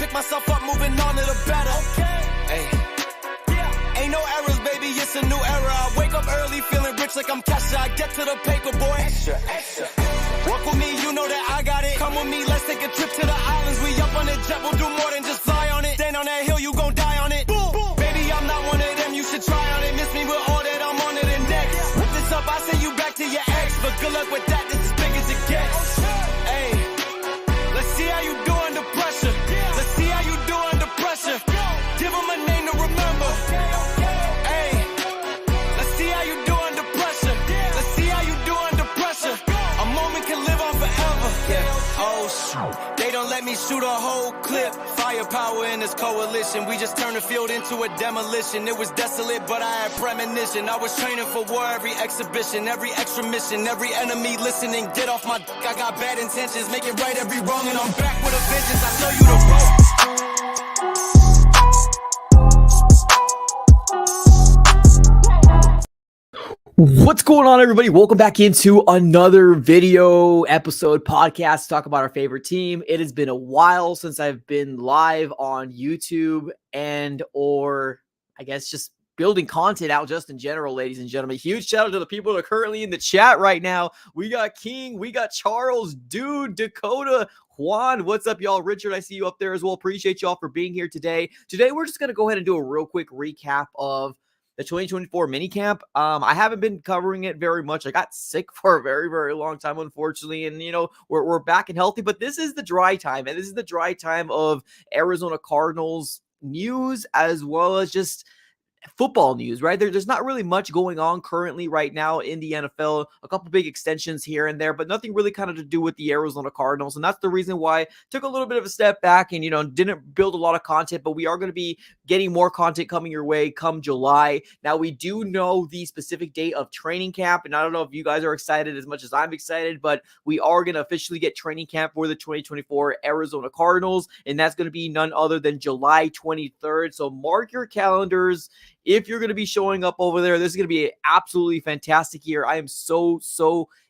pick myself up, moving on to the better. Hey. Ain't no errors, baby, it's a new era. I wake up early, feeling rich like I'm Kesha. I get to the paper, boy. Extra. Walk with me, you know that I got it. Come with me, let's take a trip to the islands. We up on the jet, we'll do more than just fly on it. Stand on that hill, you gon' die on it. Boom. Baby, I'm not one of them, you should try on it. Miss me with all that, I'm on to the next. Whip this up, I send you back to your ex. But good luck with that, this is big as it gets. Hey, let's see how you do under pressure. Let's see how you do under pressure. Give them a name to remember. Hey, let's see how you do under pressure. Let's see how you do under pressure. A moment can live on forever. Yeah. Oh, shoot. They don't let me shoot a whole clip. Firepower in this coalition. We just turned the field into a demolition. It was desolate, but I had premonition. I was training for war every exhibition, every extra mission, every enemy listening. Get off my dick, I got bad intentions. Make it right every wrong, and I'm back with a vengeance. I show you the ropes. What's going on, everybody? Welcome back into another video episode podcast to talk about our favorite team. It has been a while since I've been live on YouTube or I guess just building content out just in general, ladies and gentlemen. Huge shout out to the people that are currently in the chat right now. We got King, we got Charles, Dude, Dakota, Juan. What's up, y'all? Richard, I see you up there as well. Appreciate y'all for being here today. Today, we're just going to go ahead and do a real quick recap of the 2024 minicamp. I haven't been covering it very much. I got sick for a very, very long time, unfortunately. And, we're back and healthy. But this is the dry time. And this is the dry time of Arizona Cardinals news as well as just football news, right? There's not really much going on currently right now in the NFL. A couple big extensions here and there, but nothing really kind of to do with the Arizona Cardinals. And that's the reason why I took a little bit of a step back and, didn't build a lot of content, but we are going to be getting more content coming your way come July. Now, we do know the specific date of training camp, and I don't know if you guys are excited as much as I'm excited, but we are going to officially get training camp for the 2024 Arizona Cardinals, and that's going to be none other than July 23rd. So mark your calendars. If you're going to be showing up over there, this is going to be an absolutely fantastic year. I am so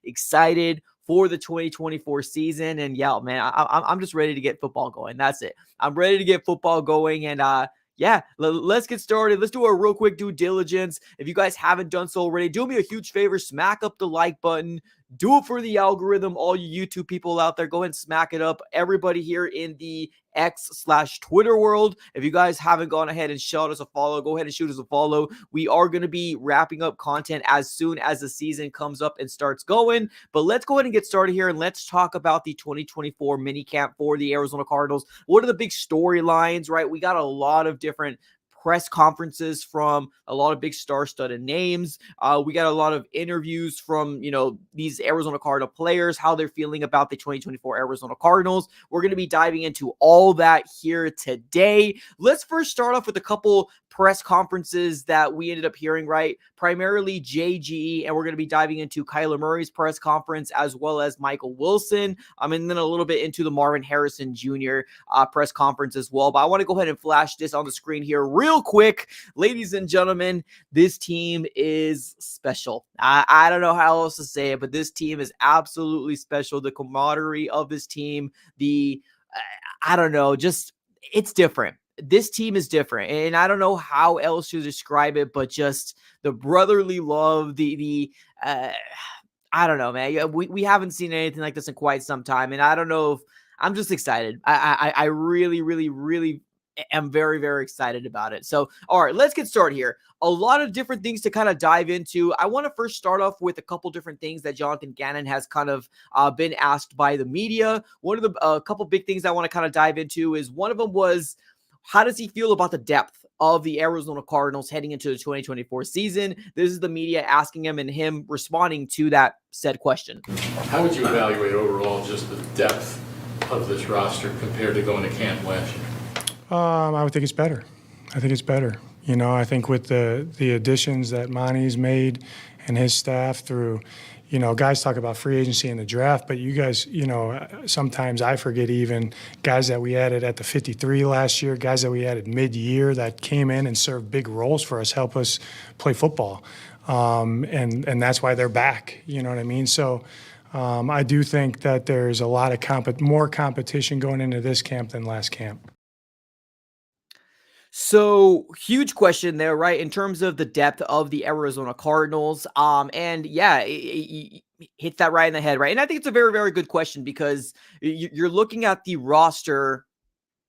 excited for the 2024 season. And yeah, man, I'm just ready to get football going. That's it. I'm ready to get football going. And yeah, let's get started. Let's do a real quick due diligence. If you guys haven't done so already, do me a huge favor. Smack up the like button. Do it for the algorithm. All you YouTube people out there, go ahead and smack it up. Everybody here in the X/Twitter world, if you guys haven't gone ahead and shot us a follow, go ahead and shoot us a follow. We are going to be wrapping up content as soon as the season comes up and starts going. But let's go ahead and get started here, and let's talk about the 2024 minicamp for the Arizona Cardinals. What are the big storylines, right? We got a lot of different press conferences from a lot of big star-studded names. We got a lot of interviews from, these Arizona Cardinal players, how they're feeling about the 2024 Arizona Cardinals. We're going to be diving into all that here today. Let's first start off with a couple press conferences that we ended up hearing, right? Primarily JGE, and we're going to be diving into Kyler Murray's press conference as well as Michael Wilson, and then a little bit into the Marvin Harrison Jr. Press conference as well. But I want to go ahead and flash this on the screen here real quick. Ladies and gentlemen, this team is special. I don't know how else to say it, but this team is absolutely special. The camaraderie of this team, it's different. This team is different, and I don't know how else to describe it, but just the brotherly love, I don't know, man. We haven't seen anything like this in quite some time, and I don't know if I'm just excited. I really am very, very excited about it. So, all right, let's get started here. A lot of different things to kind of dive into. I want to first start off with a couple different things that Jonathan Ganon has kind of been asked by the media. One of the couple big things I want to kind of dive into is one of them was, how does he feel about the depth of the Arizona Cardinals heading into the 2024 season? This is the media asking him and him responding to that said question. How would you evaluate overall just the depth of this roster compared to going to camp last year? I would think it's better. I think it's better. I think with the additions that Monty's made and his staff through, guys talk about free agency and the draft, but you guys, sometimes I forget even guys that we added at the 53 last year, guys that we added mid-year that came in and served big roles for us, help us play football. And that's why they're back, you know what I mean? So I do think that there's a lot of more competition going into this camp than last camp. So huge question there, right? In terms of the depth of the Arizona Cardinals. And yeah, it hits that right in the head, right? And I think it's a very, very good question because you're looking at the roster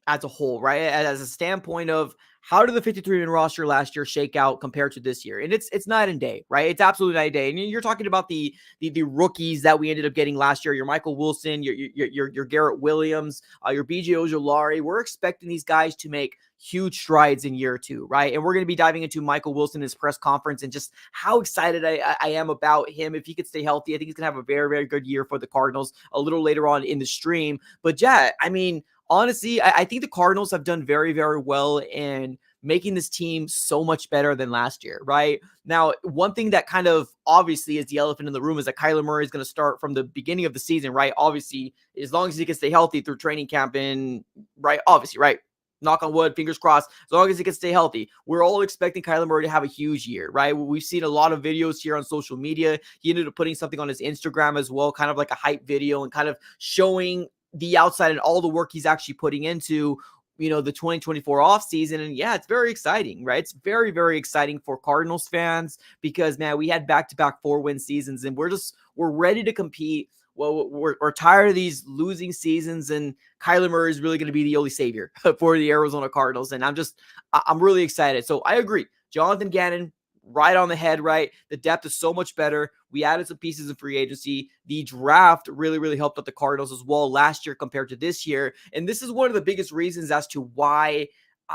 as a whole, right? As a standpoint of how did the 53-man roster last year shake out compared to this year? And it's night and day, right? It's absolutely night and day. And you're talking about the rookies that we ended up getting last year. Your Michael Wilson, your Garrett Williams, your BJ Ojolari. We're expecting these guys to make huge strides in year two, right? And we're going to be diving into Michael Wilson, his press conference, and just how excited I am about him. If he could stay healthy, I think he's going to have a very, very good year for the Cardinals a little later on in the stream. But yeah, I mean, honestly, I think the Cardinals have done very, very well in making this team so much better than last year, right? Now, one thing that kind of obviously is the elephant in the room is that Kyler Murray is going to start from the beginning of the season, right? Obviously, as long as he can stay healthy through training camp and, right, obviously, right? Knock on wood, fingers crossed, as long as he can stay healthy. We're all expecting Kyler Murray to have a huge year, right? We've seen a lot of videos here on social media. He ended up putting something on his Instagram as well, kind of like a hype video and kind of showing the outside and all the work he's actually putting into, the 2024 offseason. And yeah, it's very exciting, right? It's very, very exciting for Cardinals fans because, man, we had back-to-back 4-win seasons and we're ready to compete. Well, we're tired of these losing seasons, and Kyler Murray is really going to be the only savior for the Arizona Cardinals. And I'm really excited. So I agree. Jonathan Gannon, right on the head, right? The depth is so much better. We added some pieces in free agency. The draft really, really helped out the Cardinals as well last year compared to this year. And this is one of the biggest reasons as to why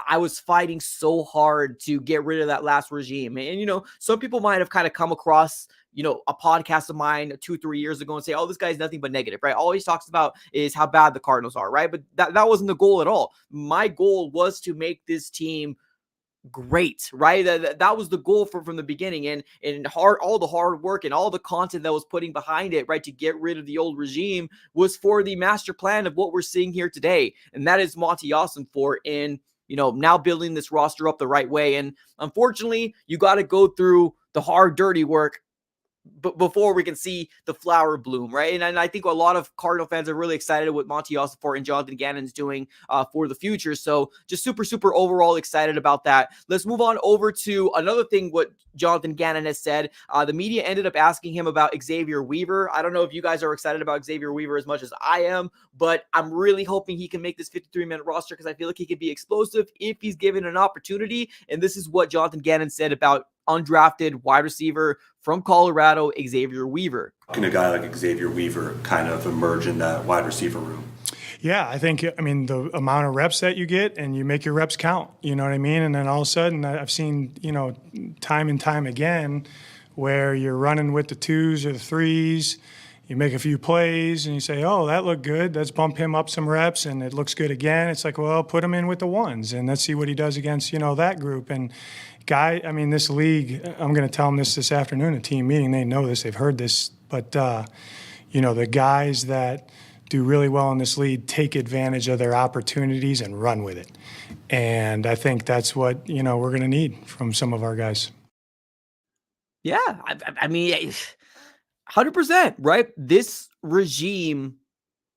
I was fighting so hard to get rid of that last regime. And, some people might have kind of come across, a podcast of mine 2-3 years ago and say, oh, this guy's nothing but negative, right? All he talks about is how bad the Cardinals are, right? But that wasn't the goal at all. My goal was to make this team great, right? That was the goal from the beginning, and all the hard work and all the content that was putting behind it, right, to get rid of the old regime was for the master plan of what we're seeing here today, and that is Monty Ossenfort in now building this roster up the right way. And unfortunately, you got to go through the hard, dirty work before we can see the flower bloom, right? And I think a lot of Cardinal fans are really excited what Monty Ossenfort and Jonathan Gannon's doing for the future. So just super, super overall excited about that. Let's move on over to another thing what Jonathan Gannon has said. The media ended up asking him about Xavier Weaver. I don't know if you guys are excited about Xavier Weaver as much as I am, but I'm really hoping he can make this 53-man roster because I feel like he could be explosive if he's given an opportunity. And this is what Jonathan Gannon said about undrafted wide receiver from Colorado, Xavier Weaver. Can a guy like Xavier Weaver kind of emerge in that wide receiver room? Yeah, I think, the amount of reps that you get and you make your reps count, you know what I mean? And then all of a sudden I've seen, time and time again where you're running with the 2s or the 3s, you make a few plays and you say, oh, that looked good. Let's bump him up some reps and it looks good again. It's like, well, put him in with the 1s and let's see what he does against, that group. And this league, I'm going to tell them this afternoon at team meeting. They know this, they've heard this, but, the guys that do really well in this league take advantage of their opportunities and run with it. And I think that's what, we're going to need from some of our guys. Yeah, I mean, 100%, right? This regime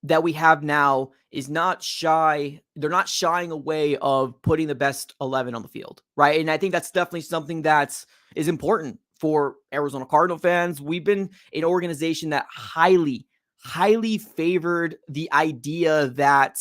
that we have now is not shy. They're not shying away of putting the best 11 on the field, right? And I think that's definitely something that is important for Arizona Cardinal fans. We've been an organization that highly favored the idea that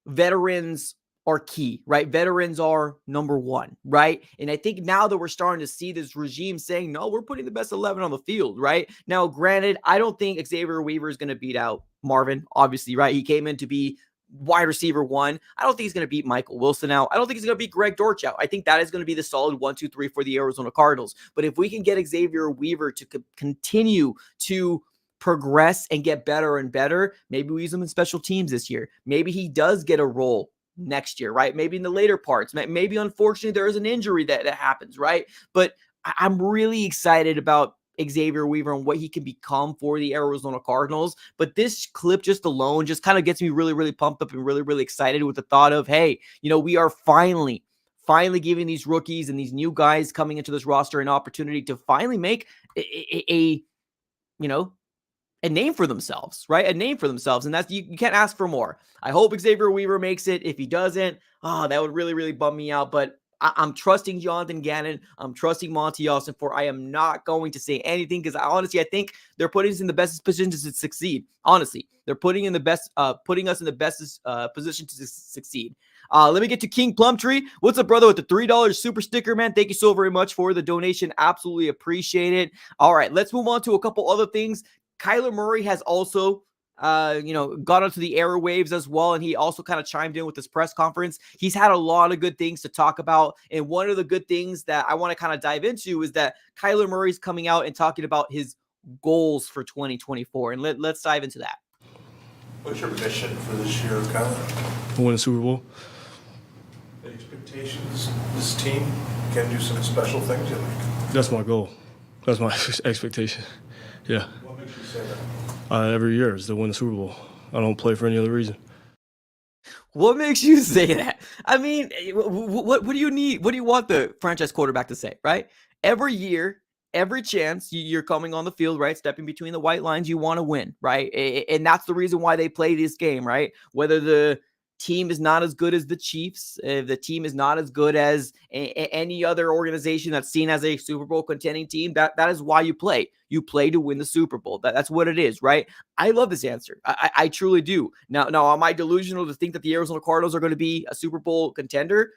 veterans are key, right? Veterans are number one, right? And I think now that we're starting to see this regime saying, no, we're putting the best 11 on the field, right? Now, granted, I don't think Xavier Weaver is going to beat out Marvin, obviously, right? He came in to be wide receiver 1. I don't think he's going to beat Michael Wilson out. I don't think he's going to beat Greg Dortch out. I think that is going to be the solid 1, 2, 3 for the Arizona Cardinals. But if we can get Xavier Weaver to continue to progress and get better and better, maybe we use him in special teams this year. Maybe he does get a role next year, right? Maybe in the later parts. Maybe, unfortunately, there is an injury that happens, right? But I'm really excited about Xavier Weaver and what he can become for the Arizona Cardinals. But this clip just alone just kind of gets me really, really pumped up and really, really excited with the thought of, hey, we are finally giving these rookies and these new guys coming into this roster an opportunity to finally make a a name for themselves, right? A name for themselves. And that's, you can't ask for more. I hope Xavier Weaver makes it. If he doesn't, that would really, really bum me out. But I'm trusting Jonathan Gannon. I'm trusting Monty Ossenfort. I am not going to say anything because I think they're putting us in the best position to succeed. Honestly, they're putting us in the best position to succeed. Let me get to King Plumtree. What's up, brother, with the $3 super sticker, man? Thank you so very much for the donation. Absolutely appreciate it. All right, let's move on to a couple other things. Kyler Murray has also got onto the airwaves as well, and he also kind of chimed in with this press conference. He's had a lot of good things to talk about, and one of the good things that I want to kind of dive into is that Kyler Murray's coming out and talking about his goals for 2024, and let's dive into that. What's your mission for this year, Kyler? Win a Super Bowl. Any expectations? This team can do some special things, you think? That's my goal. That's my expectation. Yeah. What makes you say that? Every year is to win the Super Bowl. I don't play for any other reason. What makes you say that? I mean, what do you need? What do you want the franchise quarterback to say, right? Every year, every chance you're coming on the field, right? Stepping between the white lines, you want to win, right? And that's the reason why they play this game, right? Whether the team is not as good as the Chiefs, if the team is not as good as any other organization that's seen as a Super Bowl contending team, that is why you play. You play to win the Super Bowl. That's what it is, right? I love this answer. I truly do. Now, am I delusional to think that the Arizona Cardinals are going to be a Super Bowl contender?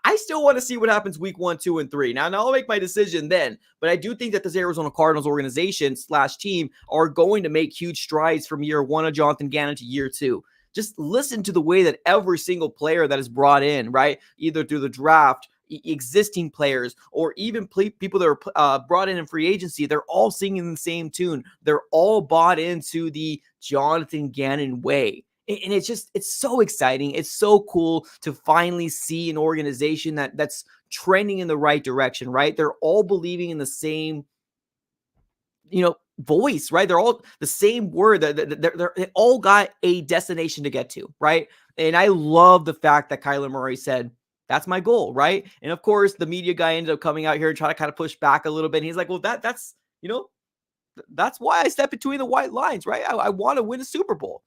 I still want to see what happens week 1, 2, and 3. Now I'll make my decision then, but I do think that this Arizona Cardinals organization / team are going to make huge strides from year 1 of Jonathan Gannon to year 2. Just listen to the way that every single player that is brought in, right, either through the draft, existing players, or even people that are brought in free agency, they're all singing the same tune. They're all bought into the Jonathan Gannon way. And it's so exciting. It's so cool to finally see an organization that's trending in the right direction, right? They're all believing in the same, voice, right? They're all the same word. They all got a destination to get to, right? And I love the fact that Kyler Murray said, that's my goal, right? And of course, the media guy ended up coming out here and trying to kind of push back a little bit. And he's like, well, that's why I step between the white lines, right? I want to win a Super Bowl.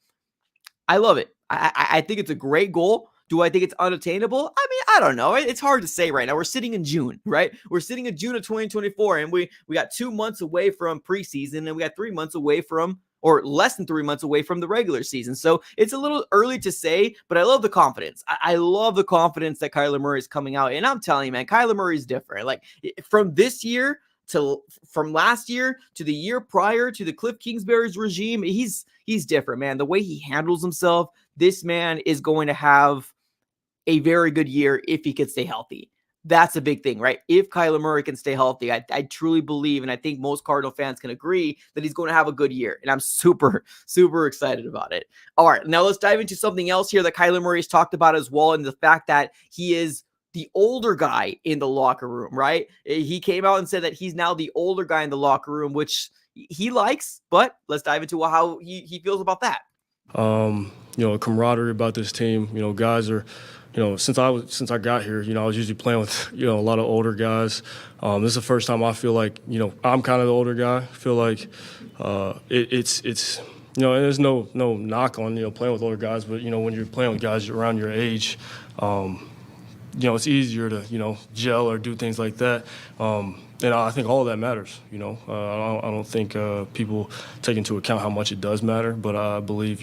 I love it. I think it's a great goal. Do I think it's unattainable? I mean, I don't know. It's hard to say right now. We're sitting in June, right? We're sitting in June of 2024, and we got 2 months away from preseason, and we got 3 months away from, or less than 3 months away from the regular season. So it's a little early to say, but I love the confidence. I love the confidence that Kyler Murray is coming out. And I'm telling you, man, Kyler Murray is different. Like from this year from last year to the year prior to the Cliff Kingsbury's regime, he's different, man. The way he handles himself, this man is going to have a very good year if he can stay healthy. That's a big thing, right? If Kyler Murray can stay healthy, I truly believe, and I think most Cardinal fans can agree, that he's going to have a good year. And I'm super, super excited about it. All right, now let's dive into something else here that Kyler Murray's talked about as well, and the fact that he is the older guy in the locker room, right? He came out and said that he's now the older guy in the locker room, which he likes, but let's dive into how he feels about that. Camaraderie about this team. Guys are, since I got here, I was usually playing with, a lot of older guys. This is the first time I feel like, I'm kind of the older guy. I feel like it's and there's no knock on, playing with older guys, but, when you're playing with guys around your age, it's easier to, gel or do things like that. And I think all of that matters, I don't think people take into account how much it does matter, but I believe,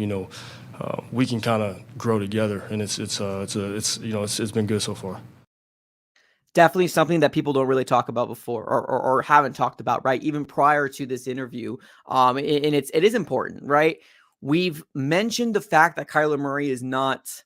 we can kind of grow together, and it's been good so far. Definitely something that people don't really talk about before or haven't talked about, right? Even prior to this interview. And it is important, right? We've mentioned the fact that Kyler Murray is not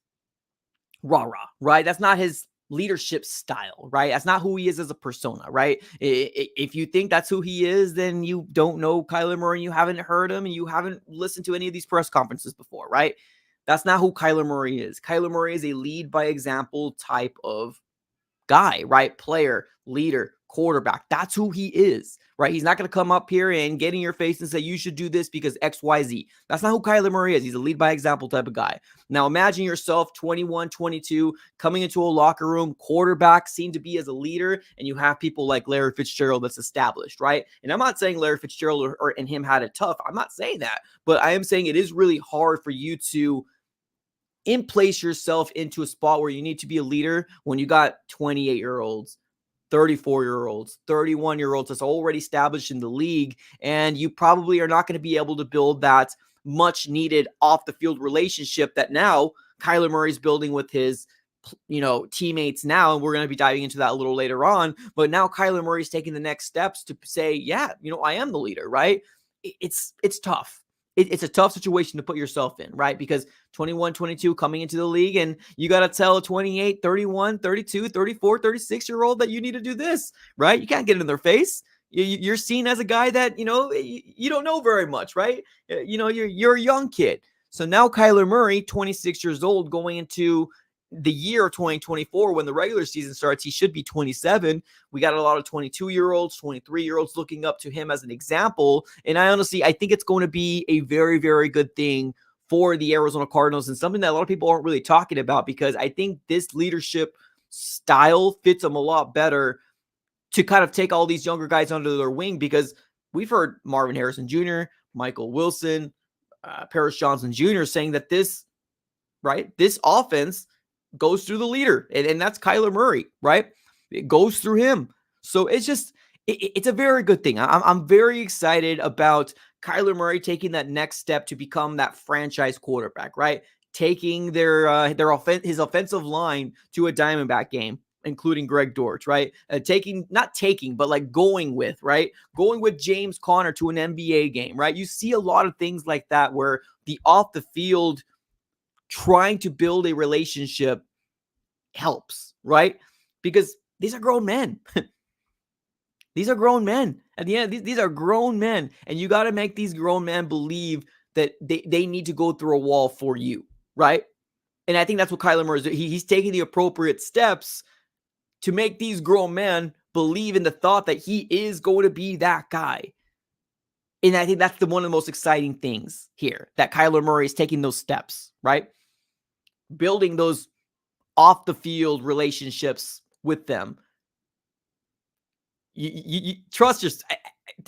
rah-rah, right? That's not his leadership style, right? That's not who he is as a persona, right? If you think that's who he is, then you don't know Kyler Murray, and you haven't heard him, and you haven't listened to any of these press conferences before, right? That's not who Kyler Murray is. Kyler Murray is a lead by example type of guy, right? Player, leader, quarterback. That's who he is, right? He's not going to come up here and get in your face and say, you should do this because XYZ. That's not who Kyler Murray is. He's a lead by example type of guy. Now imagine yourself 21, 22, coming into a locker room, quarterback, seen to be as a leader, and you have people like Larry Fitzgerald that's established, right? And I'm not saying Larry Fitzgerald and him had it tough. I'm not saying that, but I am saying it is really hard for you to place yourself into a spot where you need to be a leader when you got 28-year-olds, 34-year-olds, 31-year-olds that's already established in the league, and you probably are not going to be able to build that much needed off the field relationship that now Kyler Murray's building with his teammates now, and we're going to be diving into that a little later on. But now Kyler Murray's taking the next steps to say, yeah, I am the leader, right? It's tough. It's a tough situation to put yourself in, right? Because 21, 22 coming into the league, and you got to tell a 28, 31, 32, 34, 36-year-old that you need to do this, right? You can't get in their face. You're seen as a guy that, you don't know very much, right? You're a young kid. So now Kyler Murray, 26 years old, going into the year 2024, when the regular season starts, he should be 27. We got a lot of 22-year-olds, 23-year-olds looking up to him as an example. And I think it's going to be a very, very good thing for the Arizona Cardinals, and something that a lot of people aren't really talking about, because I think this leadership style fits them a lot better to kind of take all these younger guys under their wing, because we've heard Marvin Harrison Jr., Michael Wilson, Paris Johnson Jr. saying that this offense goes through the leader, and that's Kyler Murray, right? It goes through him. So it's a very good thing. I'm very excited about Kyler Murray taking that next step to become that franchise quarterback, right? Taking his offensive line to a Diamondback game, including Greg Dortch, right? Going with James Conner to an NBA game, right? You see a lot of things like that where the off the field trying to build a relationship helps, right? Because these are grown men. These are grown men. At the end, these are grown men, and you got to make these grown men believe that they need to go through a wall for you, right? And I think that's what Kyler Murray is doing. He's taking the appropriate steps to make these grown men believe in the thought that he is going to be that guy. And I think that's one of the most exciting things here, that Kyler Murray is taking those steps, right? Building those off the field relationships with them. You trust yourself.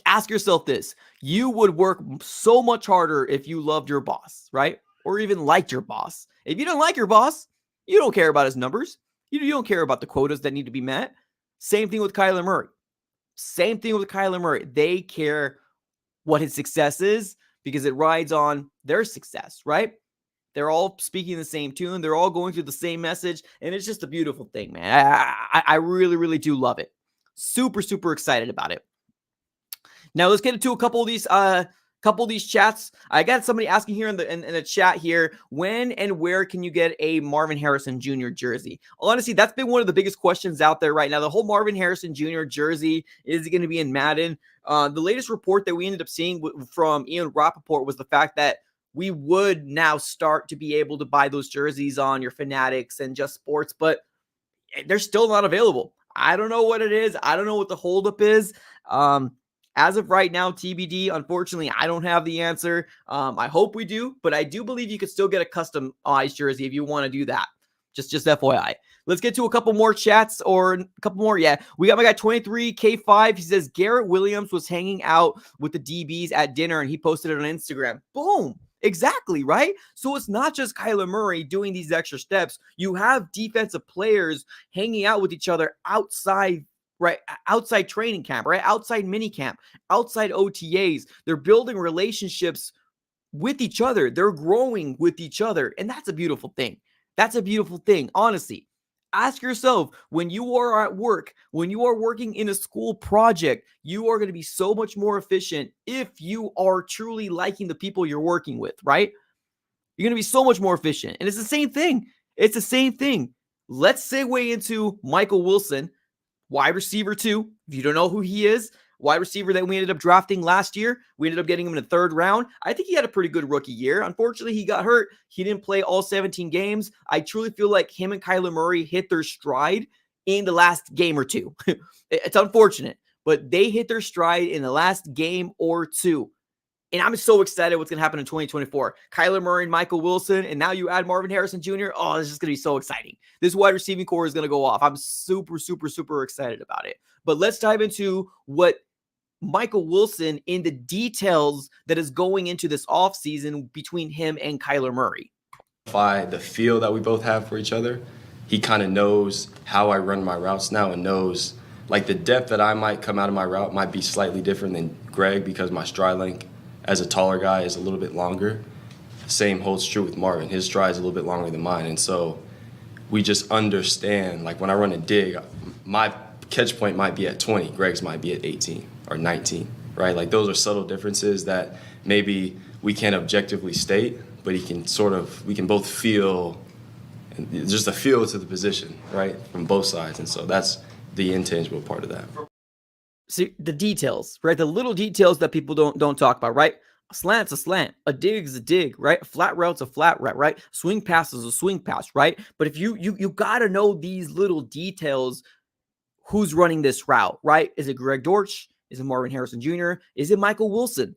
Ask yourself this. You would work so much harder if you loved your boss, right? Or even liked your boss. If you don't like your boss, you don't care about his numbers. You don't care about the quotas that need to be met. Same thing with Kyler Murray. They care what his success is, because it rides on their success, right? They're all speaking the same tune. They're all going through the same message. And it's just a beautiful thing, man. I really, really do love it. Super, super excited about it. Now let's get into a couple of these chats. I got somebody asking here in the chat here, when and where can you get a Marvin Harrison Jr. jersey? Honestly, that's been one of the biggest questions out there right now. The whole Marvin Harrison Jr. jersey, is it going to be in Madden? The latest report that we ended up seeing from Ian Rappaport was the fact that we would now start to be able to buy those jerseys on your Fanatics and Just Sports, but they're still not available. I don't know what it is. I don't know what the holdup is. As of right now, TBD. Unfortunately, I don't have the answer. I hope we do, but I do believe you could still get a customized jersey if you want to do that. Just FYI. Let's get to a couple more chats, or a couple more. Yeah, we got my guy 23K5. He says Garrett Williams was hanging out with the DBs at dinner, and he posted it on Instagram. Boom. Exactly, right? So it's not just Kyler Murray doing these extra steps. You have defensive players hanging out with each other outside, right? Outside training camp, right? Outside mini camp, outside OTAs. They're building relationships with each other. They're growing with each other. And that's a beautiful thing. That's a beautiful thing. Honestly, ask yourself, when you are at work, when you are working in a school project, you are going to be so much more efficient if you are truly liking the people you're working with, right? You're going to be so much more efficient. And it's the same thing. It's the same thing. Let's segue into Michael Wilson, wide receiver 2. If you don't know who he is, wide receiver that we ended up drafting last year. We ended up getting him in the 3rd round. I think he had a pretty good rookie year. Unfortunately, he got hurt. He didn't play all 17 games. I truly feel like him and Kyler Murray hit their stride in the last game or two. It's unfortunate, but they hit their stride in the last game or two. And I'm so excited what's going to happen in 2024. Kyler Murray and Michael Wilson, and now you add Marvin Harrison Jr. Oh, this is going to be so exciting. This wide receiving core is going to go off. I'm super, super, super excited about it. But let's dive into what Michael Wilson in the details that is going into this offseason between him and Kyler Murray. The feel that we both have for each other, he kind of knows how I run my routes now and knows like the depth that I might come out of my route might be slightly different than Greg because my stride length as a taller guy is a little bit longer. Same holds true with Marvin. His stride is a little bit longer than mine. And so we just understand, like when I run a dig, my catch point might be at 20, Greg's might be at 18 or 19, right? Like those are subtle differences that maybe we can't objectively state, but we can both feel, just a feel to the position, right? From both sides. And so that's the intangible part of that. See, the details, right? The little details that people don't talk about, right? A slant's a slant, a dig is a dig, right? A flat route's a flat route, right? Swing pass is a swing pass, right? But if you got to know these little details, who's running this route, right? Is it Greg Dortch? Is it Marvin Harrison Jr.? Is it Michael Wilson?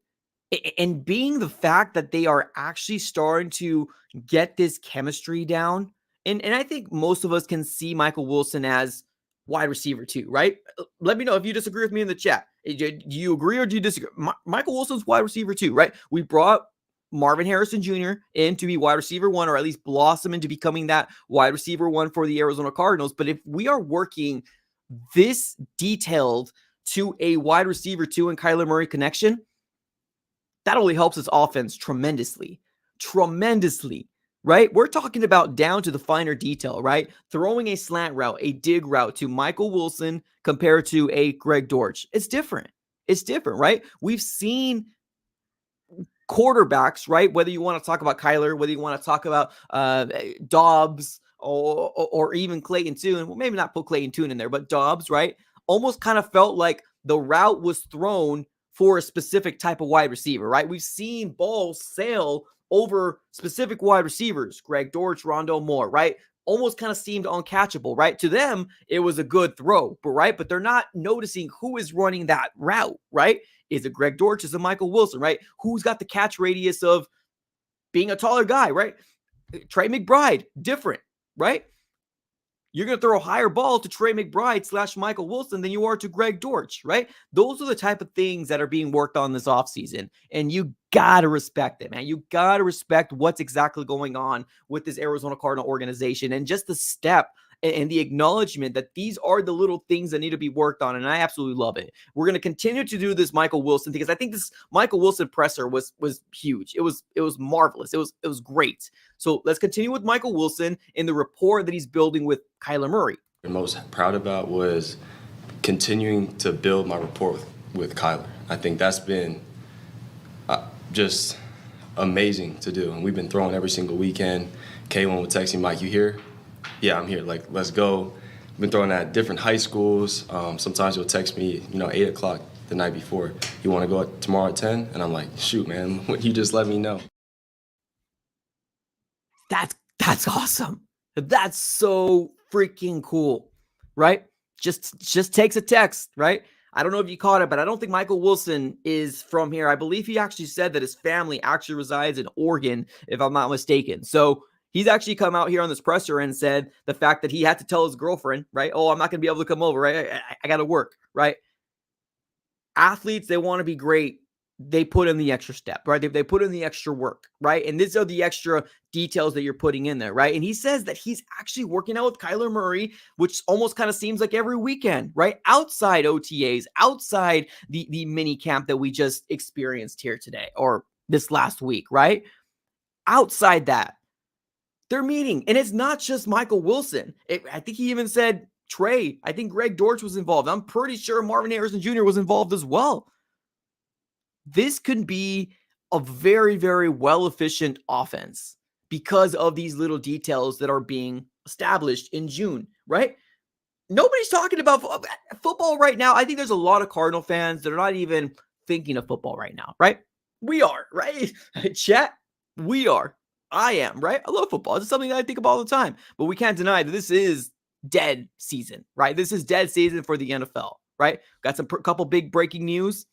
And being the fact that they are actually starting to get this chemistry down, and I think most of us can see Michael Wilson as wide receiver too, right? Let me know if you disagree with me in the chat. Do you agree or do you disagree? Michael Wilson's wide receiver too, right? We brought Marvin Harrison Jr. in to be wide receiver one, or at least blossom into becoming that wide receiver one for the Arizona Cardinals. But if we are working this detailed to a wide receiver two and Kyler Murray connection, that only helps this offense tremendously, right? We're talking about down to the finer detail, right? Throwing a slant route, a dig route to Michael Wilson compared to a Greg Dortch. It's different, right? We've seen quarterbacks, right? Whether you want to talk about Kyler, whether you want to talk about Dobbs or even Clayton Tune, well, maybe not put Clayton Tune in there, but Dobbs, right? Almost kind of felt like the route was thrown for a specific type of wide receiver, right? We've seen balls sail over specific wide receivers, Greg Dortch, Rondale Moore, right? Almost kind of seemed uncatchable, right? To them, it was a good throw, but they're not noticing who is running that route, right? Is it Greg Dortch? Is it Michael Wilson, right? Who's got the catch radius of being a taller guy, right? Trey McBride, different, right? You're going to throw a higher ball to Trey McBride / Michael Wilson than you are to Greg Dortch, right? Those are the type of things that are being worked on this offseason. And you got to respect it, man. You got to respect what's exactly going on with this Arizona Cardinal organization and just the step and the acknowledgement that these are the little things that need to be worked on. And I absolutely love it. We're going to continue to do this Michael Wilson because I think this Michael Wilson presser was huge. It was marvelous. It was great. So let's continue with Michael Wilson in the rapport that he's building with Kyler Murray. What I'm most proud about was continuing to build my rapport with Kyler. I think that's been just amazing to do. And we've been throwing every single weekend. K1 would text me, Mike, you here? Yeah, I'm here. Like, let's go. I've been throwing at different high schools. Sometimes he'll text me, 8 o'clock the night before. You want to go tomorrow at 10? And I'm like, shoot, man, you just let me know. That's awesome. That's so freaking cool, right? Just takes a text, right? I don't know if you caught it, but I don't think Michael Wilson is from here. I believe he actually said that his family actually resides in Oregon, if I'm not mistaken. So he's actually come out here on this presser and said the fact that he had to tell his girlfriend, right? Oh, I'm not going to be able to come over, right? I got to work, right? Athletes, they want to be great. They put in the extra step, right? They put in the extra work, right? And these are the extra details that you're putting in there, right? And he says that he's actually working out with Kyler Murray, which almost kind of seems like every weekend, right? Outside OTAs, outside the mini camp that we just experienced here today or this last week, right? Outside that, they're meeting. And it's not just Michael Wilson. I think he even said Trey. I think Greg Dortch was involved. I'm pretty sure Marvin Harrison Jr. was involved as well. This could be a very, very well-efficient offense because of these little details that are being established in June, right? Nobody's talking about football right now. I think there's a lot of Cardinal fans that are not even thinking of football right now, right? We are, right? Chat, we are. I am, right? I love football. It's something that I think about all the time. But we can't deny that this is dead season, right? This is dead season for the NFL, right? Got some couple big breaking news.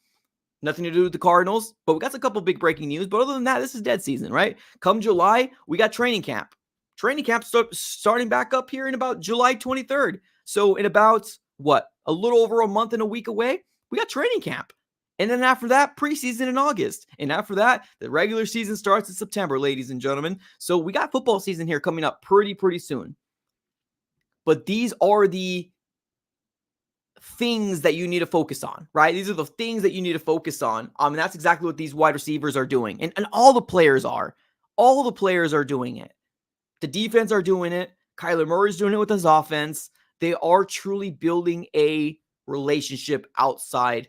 Nothing to do with the Cardinals, but we got a couple big breaking news. But other than that, this is dead season, right? Come July, we got training camp. Training camp starting back up here in about July 23rd. So in about, a little over a month and a week away, we got training camp. And then after that, preseason in August. And after that, the regular season starts in September, ladies and gentlemen. So we got football season here coming up pretty soon. But these are the things that you need to focus on, right? These are the things that you need to focus on. And that's exactly what these wide receivers are doing. And all the players are. All the players are doing it. The defense are doing it. Kyler Murray's doing it with his offense. They are truly building a relationship outside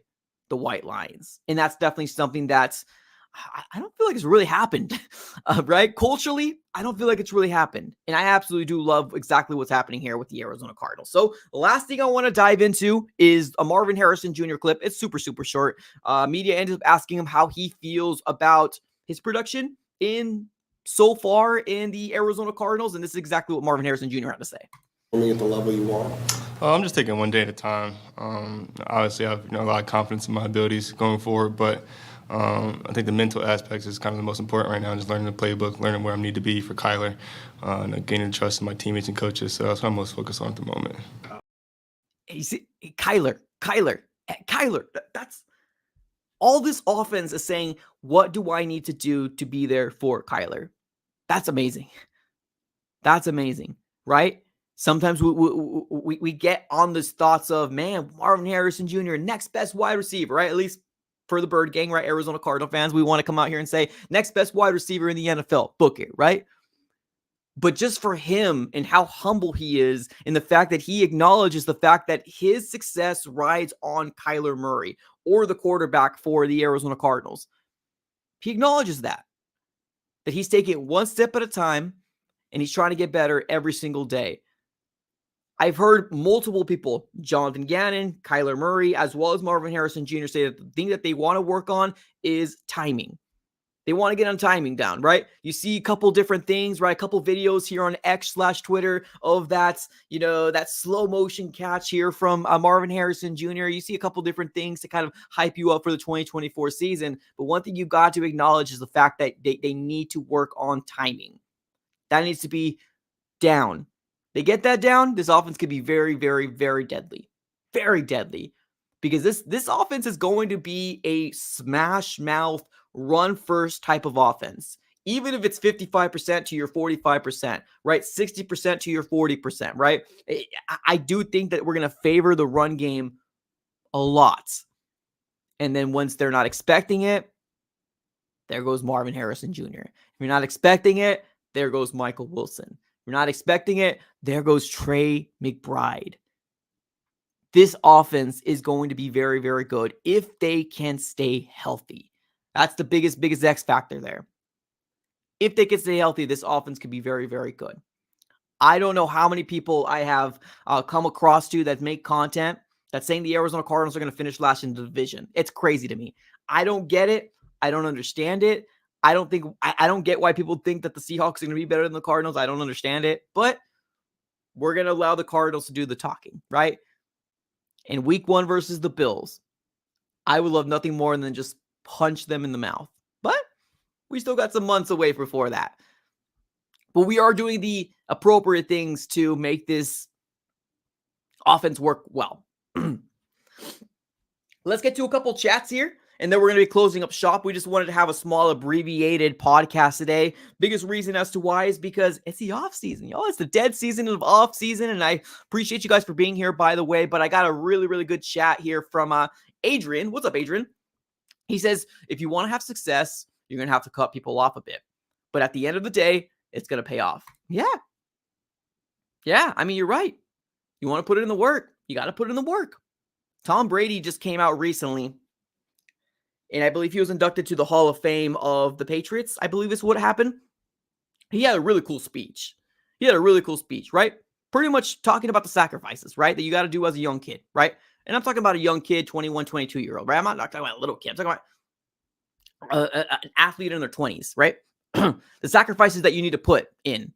the white lines. And that's definitely something that's, I don't feel like it's really happened, right? Culturally, I don't feel like it's really happened. And I absolutely do love exactly what's happening here with the Arizona Cardinals. So the last thing I want to dive into is a Marvin Harrison Jr. clip. It's super short. Media ended up asking him how he feels about his production so far in the Arizona Cardinals. And this is exactly what Marvin Harrison Jr. had to say. At the level you want? I'm just taking one day at a time. Obviously, I have a lot of confidence in my abilities going forward, but I think the mental aspects is kind of the most important right now. Just learning the playbook, learning where I need to be for Kyler, and gaining trust in my teammates and coaches. So that's what I'm most focused on at the moment. You see, Kyler. That's all this offense is saying. What do I need to do to be there for Kyler? That's amazing. That's amazing, right? Sometimes we get on these thoughts of, man, Marvin Harrison Jr., next best wide receiver, right? At least for the Bird Gang, right? Arizona Cardinal fans, we want to come out here and say, next best wide receiver in the NFL, book it, right? But just for him and how humble he is and the fact that he acknowledges the fact that his success rides on Kyler Murray or the quarterback for the Arizona Cardinals. He acknowledges that he's taking it one step at a time and he's trying to get better every single day. I've heard multiple people, Jonathan Gannon, Kyler Murray, as well as Marvin Harrison Jr. say that the thing that they want to work on is timing. They want to get on timing down, right? You see a couple different things, right? A couple videos here on X/Twitter of that, that slow motion catch here from Marvin Harrison Jr. You see a couple different things to kind of hype you up for the 2024 season. But one thing you've got to acknowledge is the fact that they need to work on timing. That needs to be down. They get that down, this offense could be very deadly. Very deadly. Because this offense is going to be a smash mouth, run first type of offense. Even if it's 55% to your 45%, right? 60% to your 40%, right? I do think that we're going to favor the run game a lot. And then once they're not expecting it, there goes Marvin Harrison Jr. If you're not expecting it, there goes Michael Wilson. You're not expecting it, there goes Trey McBride. This offense is going to be very good if they can stay healthy. That's the biggest X factor there. If they can stay healthy, this offense could be very good. I don't know how many people I have come across to that make content that's saying the Arizona Cardinals are going to finish last in the division. It's crazy to me. I don't get it. I don't understand it. I don't get why people think that the Seahawks are going to be better than the Cardinals. I don't understand it, but we're going to allow the Cardinals to do the talking, right? In week 1 versus the Bills, I would love nothing more than just punch them in the mouth, but we still got some months away before that. But we are doing the appropriate things to make this offense work well. Let's get to a couple chats here. And then we're going to be closing up shop. We just wanted to have a small abbreviated podcast today. Biggest reason as to why is because it's the off season, y'all. It's the dead season of off season. And I appreciate you guys for being here, by the way. But I got a really good chat here from Adrian. What's up, Adrian? He says, if you want to have success, you're going to have to cut people off a bit. But at the end of the day, it's going to pay off. Yeah. I mean, you're right. You want to put it in the work. You got to put it in the work. Tom Brady just came out recently. And I believe he was inducted to the Hall of Fame of the Patriots. I believe is what happened. He had a really cool speech. Right? Pretty much talking about the sacrifices, right? That you got to do as a young kid, right? And I'm talking about a young kid, 21, 22-year-old, right? I'm not talking about a little kid. I'm talking about an athlete in their 20s, right? The sacrifices that you need to put in.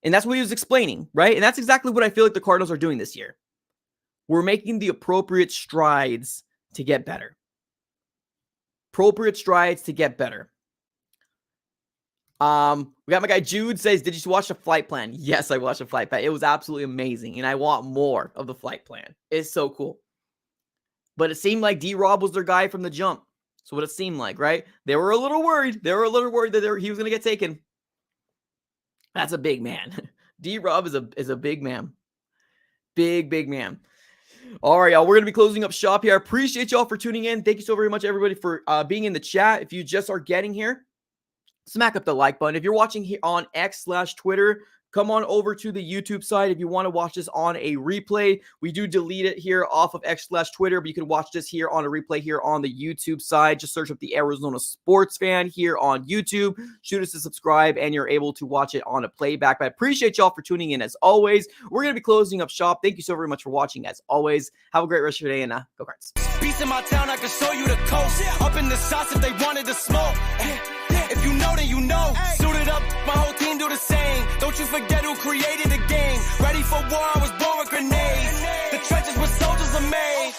And that's what he was explaining, right? And that's exactly what I feel like the Cardinals are doing this year. We're making the appropriate strides to get better. Appropriate strides to get better. We got my guy Jude says, did you watch the flight plan? Yes, I watched the flight plan. It was absolutely amazing. And I want more of the flight plan. It's so cool. But it seemed like D-Rob was their guy from the jump. So what it seemed like, right? They were a little worried. They were a little worried that he was going to get taken. That's a big man. D-Rob is a big man. Big man. All right, y'all. We're going to be closing up shop here. I appreciate y'all for tuning in. Thank you so very much, everybody, for being in the chat. If you just are getting here, smack up the like button. If you're watching here on X/Twitter, come on over to the YouTube side. If you want to watch this on a replay, we do delete it here off of X/Twitter, but you can watch this here on a replay here on the YouTube side. Just search up the Arizona Sports Fan here on YouTube. Shoot us a subscribe, and you're able to watch it on a playback. But I appreciate y'all for tuning in as always. We're going to be closing up shop. Thank you so very much for watching as always. Have a great rest of your day, and go Cards. Beats in my town, I can show you the coast. Up in the shots if they wanted to smoke. If you know, then you know. Suited up, my whole team do the same. Don't you forget who created the game. Ready for war, I was born with grenades. The trenches where soldiers are made.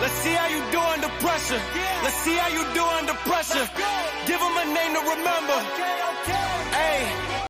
Let's see how you do under pressure. Let's see how you do under pressure. Give them a name to remember. Hey.